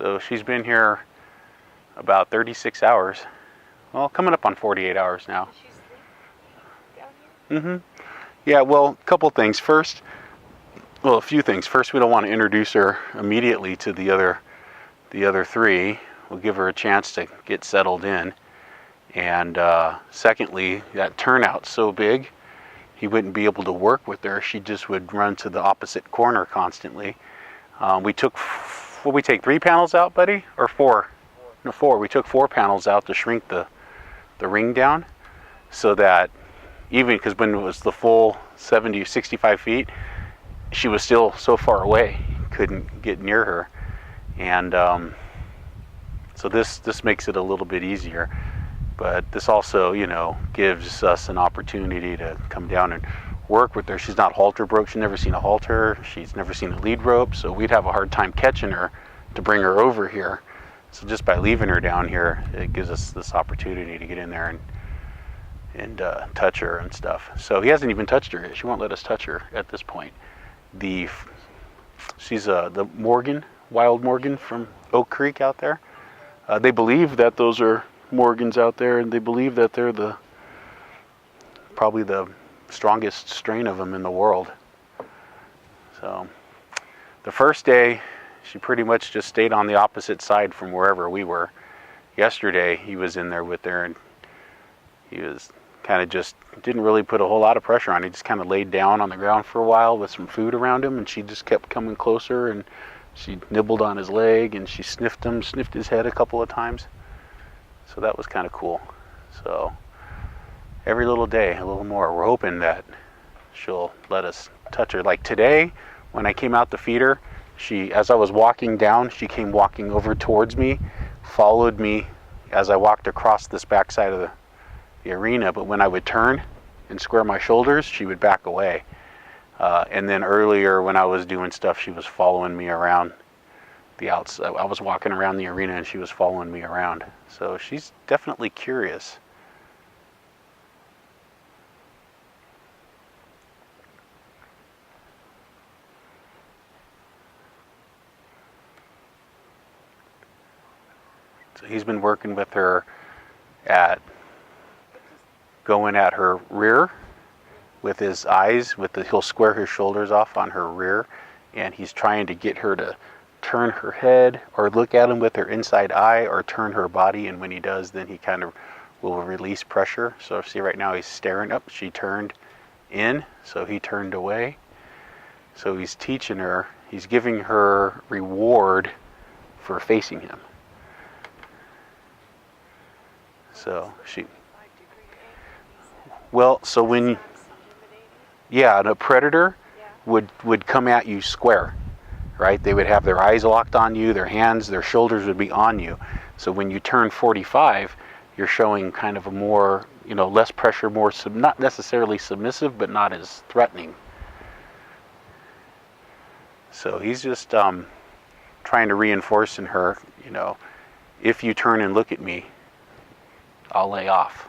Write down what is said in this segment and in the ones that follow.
So she's been here about 36 hours. Well, coming up on 48 hours now. Does she sleep down here? Yeah, well, a couple things. First, well, a few things. First, we don't want to introduce her immediately to the other three. We'll give her a chance to get settled in. And secondly, that turnout's so big, he wouldn't be able to work with her. She just would run to the opposite corner constantly. We took, what we take, 3 panels out, buddy? Or 4? No, 4. We took 4 panels out to shrink the ring down, so that even, because when it was the full 70, 65 feet, she was still so far away, couldn't get near her. And so this makes it a little bit easier. But this also, gives us an opportunity to come down and work with her. She's not halter broke. She's never seen a halter. She's never seen a lead rope. So we'd have a hard time catching her to bring her over here. So just by leaving her down here, it gives us this opportunity to get in there and touch her and stuff. So he hasn't even touched her yet. She won't let us touch her at this point. She's the Morgan, wild Morgan from Oak Creek out there. They believe that those are Morgans out there, and they believe that they're probably the strongest strain of them in the world. So the first day, she pretty much just stayed on the opposite side from wherever we were. Yesterday, he was in there with her, and he was kind of just didn't really put a whole lot of pressure on. He just kind of laid down on the ground for a while with some food around him, and she just kept coming closer, and she nibbled on his leg, and she sniffed his head a couple of times. So that was kind of cool. So every little day, a little more. We're hoping that she'll let us touch her. Like today, when I came out to feed her, as I was walking down, she came walking over towards me, followed me as I walked across this backside of the arena. But when I would turn and square my shoulders, she would back away. And then earlier when I was doing stuff, she was following me around the outside. I was walking around the arena and she was following me around. So she's definitely curious. So he's been working with her going at her rear with his eyes, he'll square his shoulders off on her rear, and he's trying to get her to turn her head or look at him with her inside eye or turn her body, and when he does, then he kind of will release pressure. So see, right now he's staring up. She turned in, so he turned away. So he's teaching her, he's giving her reward for facing him. So so when, a predator would come at you square, right? They would have their eyes locked on you, their hands, their shoulders would be on you. So when you turn 45, you're showing kind of a more, less pressure, more not necessarily submissive, but not as threatening. So he's just trying to reinforce in her, if you turn and look at me, I'll lay off.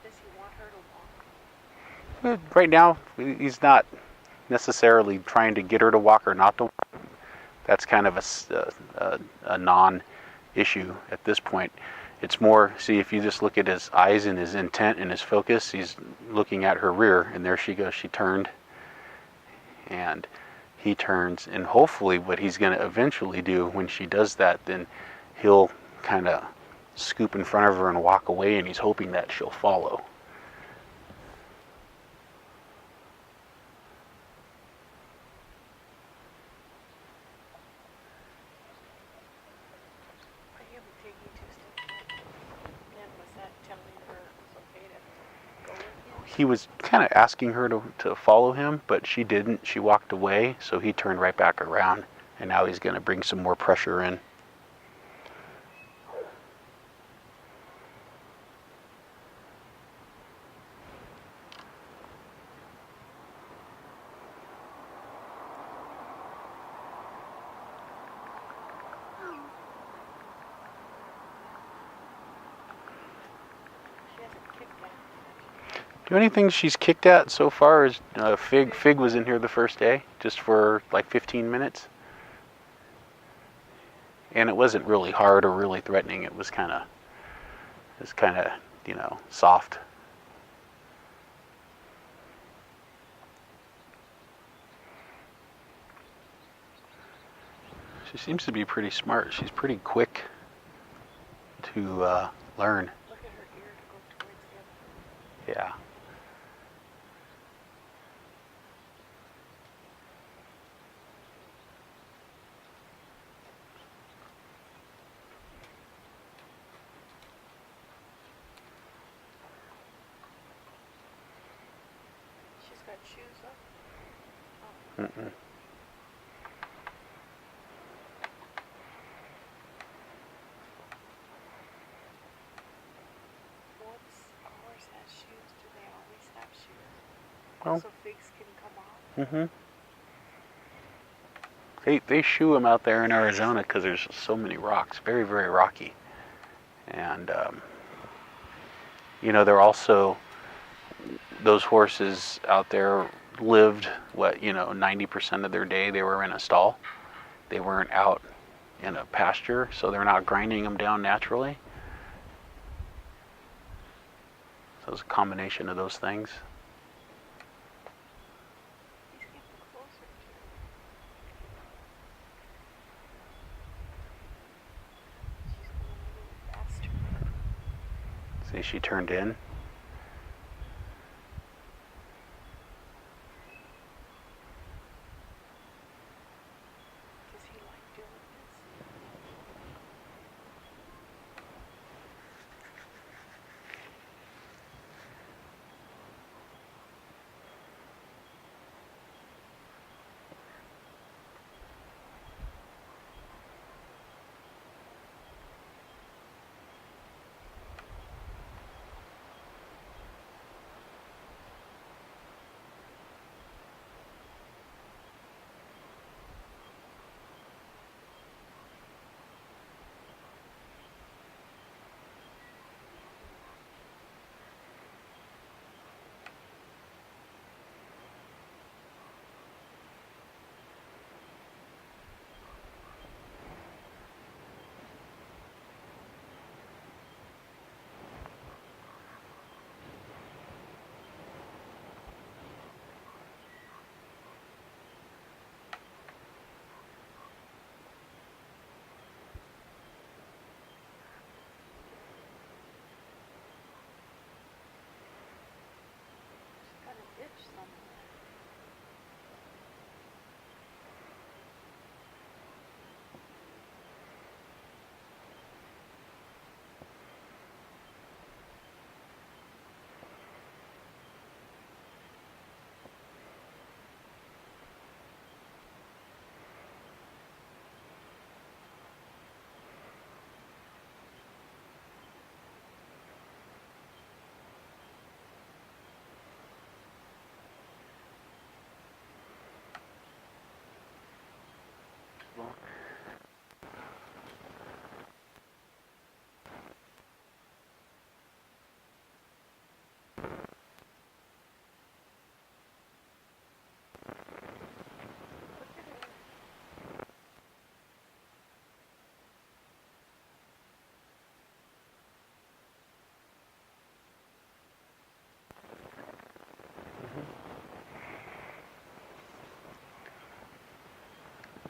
Does he want her to walk? Right now, he's not necessarily trying to get her to walk or not to walk. That's kind of a non-issue at this point. It's more, see, if you just look at his eyes and his intent and his focus, he's looking at her rear, and there she goes. She turned, and he turns, and hopefully what he's going to eventually do when she does that, then he'll kind of scoop in front of her and walk away, and he's hoping that she'll follow. He was kind of asking her to follow him, but she didn't. She walked away, so he turned right back around, and now he's going to bring some more pressure in. Do anything she's kicked at so far? Is Fig was in here the first day, just for like 15 minutes. And it wasn't really hard or really threatening. It was kind of, soft. She seems to be pretty smart. She's pretty quick to learn. Look at her ear to go towards the other. Yeah. She's got shoes up. Mm-mm. Once a horse has shoes, do they always have shoes? Well. So figs can come off? Mm-hmm. They shoe them out there in Arizona because there's so many rocks, very, very rocky. And, they're also, those horses out there lived, 90% of their day they were in a stall. They weren't out in a pasture, so they're not grinding them down naturally. So it's a combination of those things. He's getting closer to her. She's going a little faster. See, she turned in. Does he like doing this? She's got an itch somewhere. Look at her.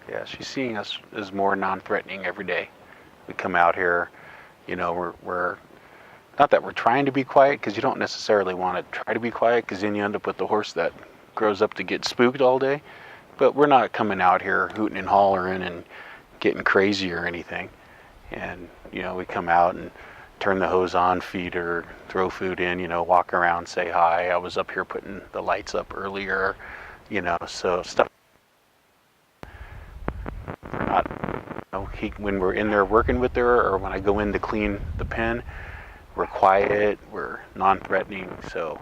Yeah, she's seeing us as more non-threatening every day. We come out here, we're not that we're trying to be quiet, because you don't necessarily want to try to be quiet, because then you end up with the horse that grows up to get spooked all day. But we're not coming out here hooting and hollering and getting crazy or anything. And we come out and turn the hose on, feed her, throw food in, walk around, say hi. I was up here putting the lights up earlier, so stuff. We're not, when we're in there working with her, or when I go in to clean the pen, we're quiet, we're non-threatening, so